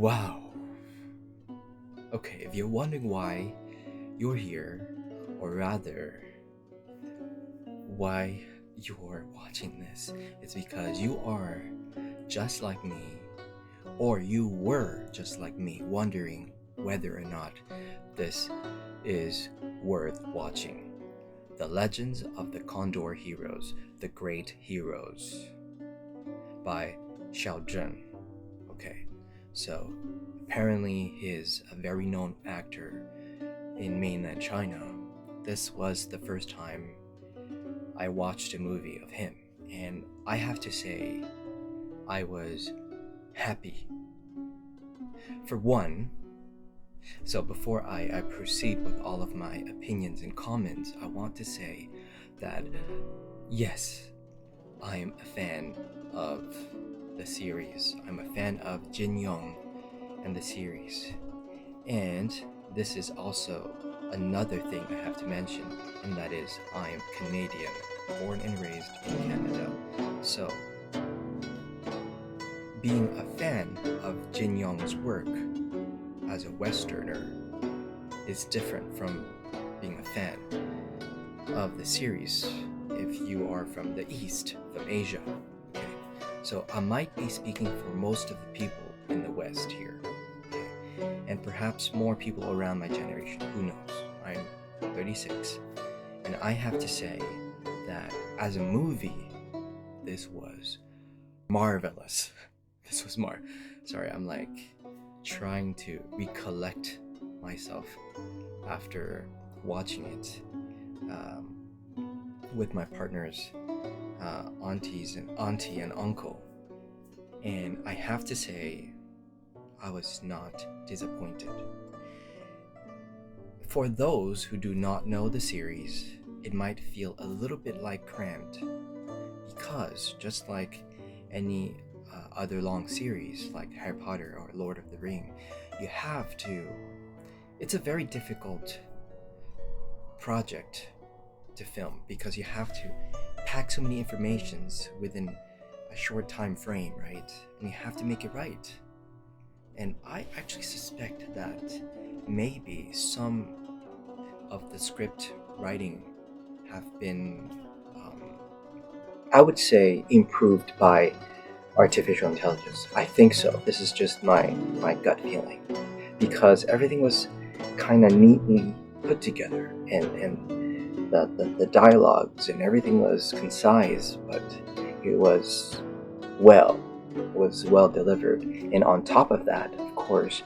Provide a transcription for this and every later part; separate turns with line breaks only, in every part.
Wow. Okay, if you're wondering why you're here, or rather, why you're watching this, it's because you are just like me, or you were just like me, wondering whether or not this is worth watching. The Legends of the Condor Heroes, the Great Heroes, by Xiao Zhan. Okay, so apparently he's a very known actor in mainland China. This was the first time I watched a movie of him, and I have to say, I was happy. For one, so before I proceed with all of my opinions and comments, I want to say that yes, I'm a fan of the series. I'm a fan of Jin Yong and the series. And this is also another thing I have to mention, and that is I am Canadian, born and raised in Canada. So, being a fan of Jin Yong's work as a Westerner is different from being a fan of the series if you are from the East, from Asia. Okay. So I might be speaking for most of the people in the West here. Okay. And perhaps more people around my generation, who knows? I'm 36. And I have to say that as a movie, this was marvelous. Sorry, I'm like trying to recollect myself after watching it with my partner's auntie and uncle, and I have to say I was not disappointed. For those who do not know the series, it might feel a little bit like cramped, because just like any other long series like Harry Potter or Lord of the Ring, it's a very difficult project to film, because you have to pack so many informations within a short time frame, right? And you have to make it right. And I actually suspect that maybe some of the script writing have been, I would say, improved by artificial intelligence. I think so. This is just my gut feeling, because everything was kind of neatly put together, and the dialogues and everything was concise, but it was well delivered. And on top of that, of course,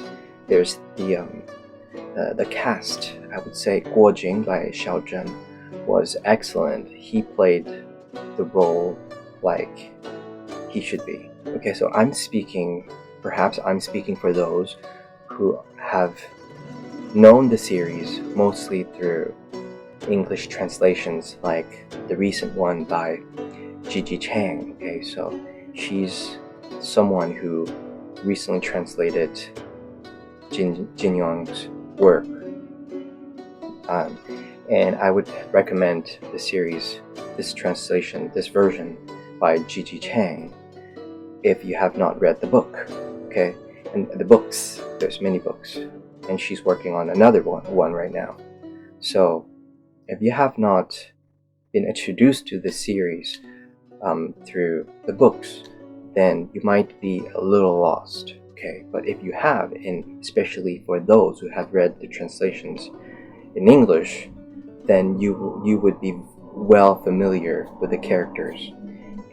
there's the cast. I would say Guzheng by Xiao Zhan was excellent. He played the role like he should be. Okay, so perhaps I'm speaking for those who have known the series mostly through English translations, like the recent one by Gigi Chang. Okay, so she's someone who recently translated Jin Yong's work, and I would recommend the series, this version by Gigi Chang, if you have not read the book. Okay, and the books, there's many books, and she's working on another one right now. So if you have not been introduced to the series through the books, then you might be a little lost. Okay, but if you have, and especially for those who have read the translations in English, then you would be well familiar with the characters,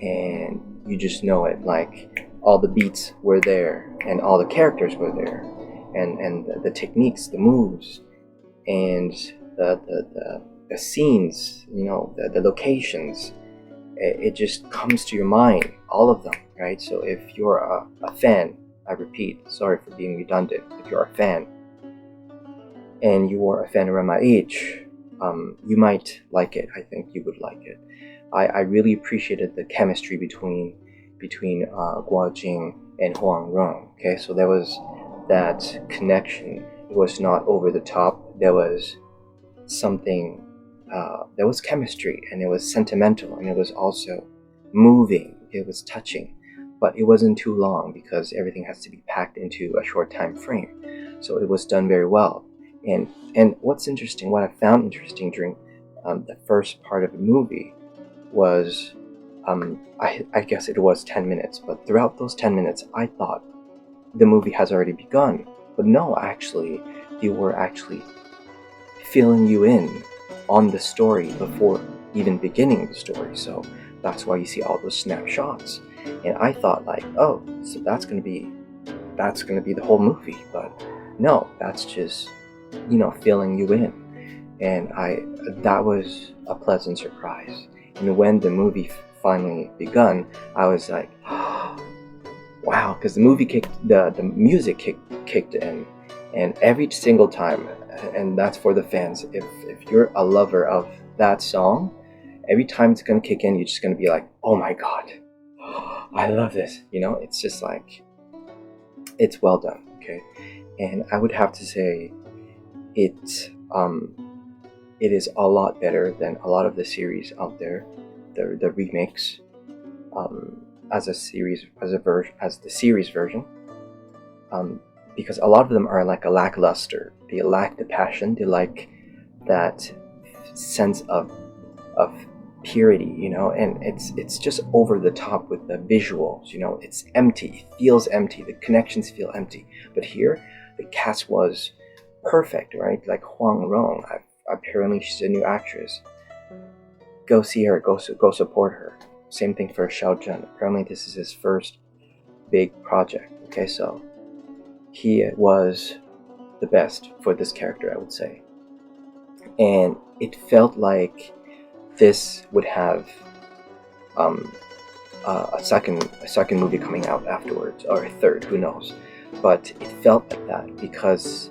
and you just know it, like all the beats were there and all the characters were there, and the techniques, the moves, and the scenes, the locations, it just comes to your mind, all of them, right? So if you're a fan, I repeat, sorry for being redundant, if you're a fan and you are a fan around my age, you might like it. I think you would like it. I really appreciated the chemistry between Guo Jing and Huang Rong. Okay, so there was that connection. It was not over the top. There was something, there was chemistry, and it was sentimental, and it was also moving. It was touching. but it wasn't too long because everything has to be packed into a short time frame. So it was done very well. And what's interesting, what I found interesting during the first part of the movie was, I guess it was 10 minutes, but throughout those 10 minutes, I thought the movie has already begun. But no, actually, they were actually filling you in on the story before even beginning the story. So that's why you see all those snapshots. And I thought like, oh, so that's gonna be the whole movie. But no, that's just, filling you in. And that was a pleasant surprise. And when the movie finally begun, I was like, wow, because the music kicked in, and every single time, and that's for the fans, if you're a lover of that song, every time it's gonna kick in, you're just gonna be like, oh my god, I love this. It's just like, it's well done. Okay, and I would have to say it is a lot better than a lot of the series out there, the remakes, as the series version, because a lot of them are like a lackluster. They lack the passion. They lack that sense of purity, and it's just over the top with the visuals. It's empty. It feels empty. The connections feel empty. But here, the cast was perfect, right? Like Huang Rong. Apparently, she's a new actress. Go see her. Go support her. Same thing for Xiao Zhan. Apparently, this is his first big project. Okay, so he was the best for this character, I would say. And it felt like this would have a second movie coming out afterwards, or a third, who knows? But it felt like that because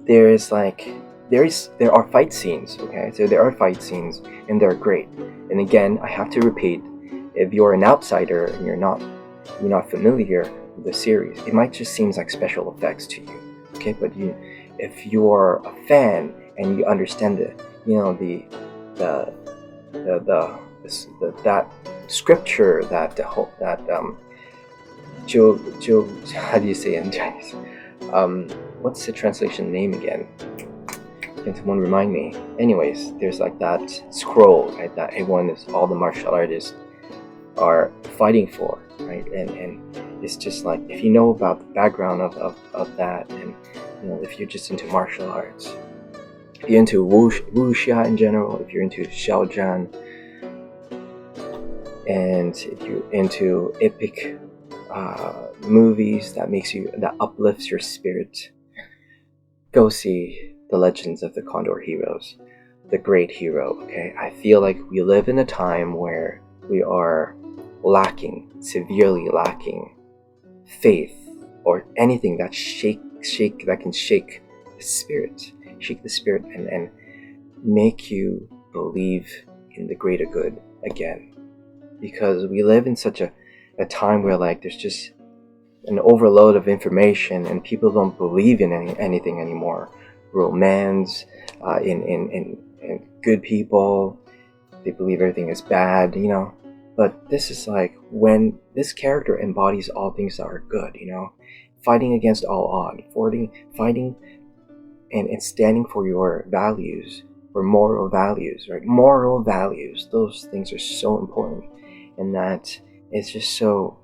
there are fight scenes, okay? So there are fight scenes, and they're great. And again, I have to repeat, if you're an outsider and you're not familiar with the series, it might just seem like special effects to you, okay? But if you're a fan and you understand that scripture, how do you say it in Chinese? What's the translation name again? Can someone remind me? Anyways, there's like that scroll, right, that all the martial artists are fighting for, right? And it's just like, if you know about the background of that, and if you're just into martial arts, if you're into wuxia in general, if you're into Xiao Zhan, and if you're into epic movies that uplifts your spirit, go see The Legends of the Condor Heroes, the great hero. Okay, I feel like we live in a time where we are severely lacking faith, or anything that can shake the spirit and make you believe in the greater good again. Because we live in such a time where like there's just an overload of information, and people don't believe in anything anymore. Romance, in good people, they believe everything is bad, But this is like when this character embodies all things that are good, fighting against all odds, fighting and standing for your values, or moral values, right? Moral values, those things are so important, and that it's just so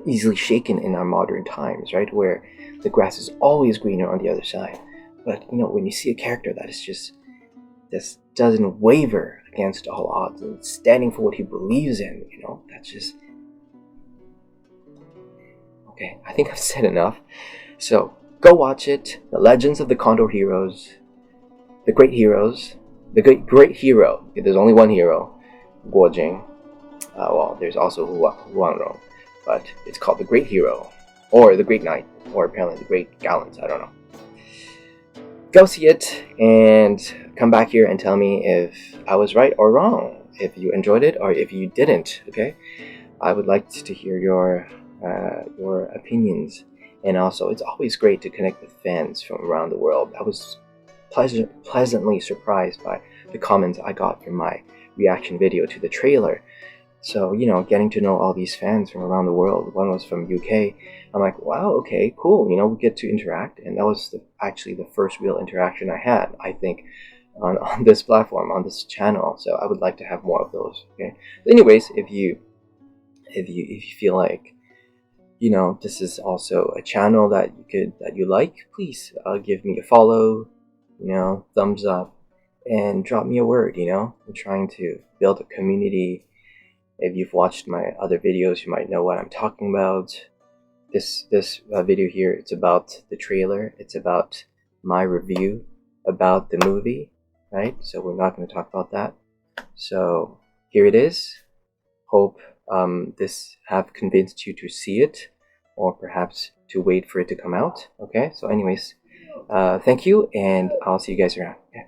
easily shaken in our modern times, right? Where the grass is always greener on the other side. But when you see a character that is just doesn't waver against all odds and standing for what he believes in, that's just okay. I think I've said enough. So go watch it. The Legends of the Condor Heroes, the Great Heroes, the great hero. There's only one hero, Guzheng. Well, there's also Huang Rong, but it's called the Great Hero, or the Great Knight, or apparently the Great Gallant. I don't know. Go see it and come back here and tell me if I was right or wrong, if you enjoyed it or if you didn't. Okay, I would like to hear your opinions, and also it's always great to connect with fans from around the world. I was pleasantly surprised by the comments I got from my reaction video to the trailer. So, you know, getting to know all these fans from around the world. One was from UK. I'm like, wow, okay, cool. You know, we get to interact. And that was actually the first real interaction I had, I think, on this platform, on this channel. So I would like to have more of those. Okay. But anyways, if you feel like, you know, this is also a channel that you like, please give me a follow, you know, thumbs up, and drop me a word. You know, I'm trying to build a community. If you've watched my other videos, you might know what I'm talking about. This video here, it's about the trailer. It's about my review about the movie, right? So we're not going to talk about that. So here it is. Hope this have convinced you to see it, or perhaps to wait for it to come out. Okay, so anyways, thank you, and I'll see you guys around. Okay.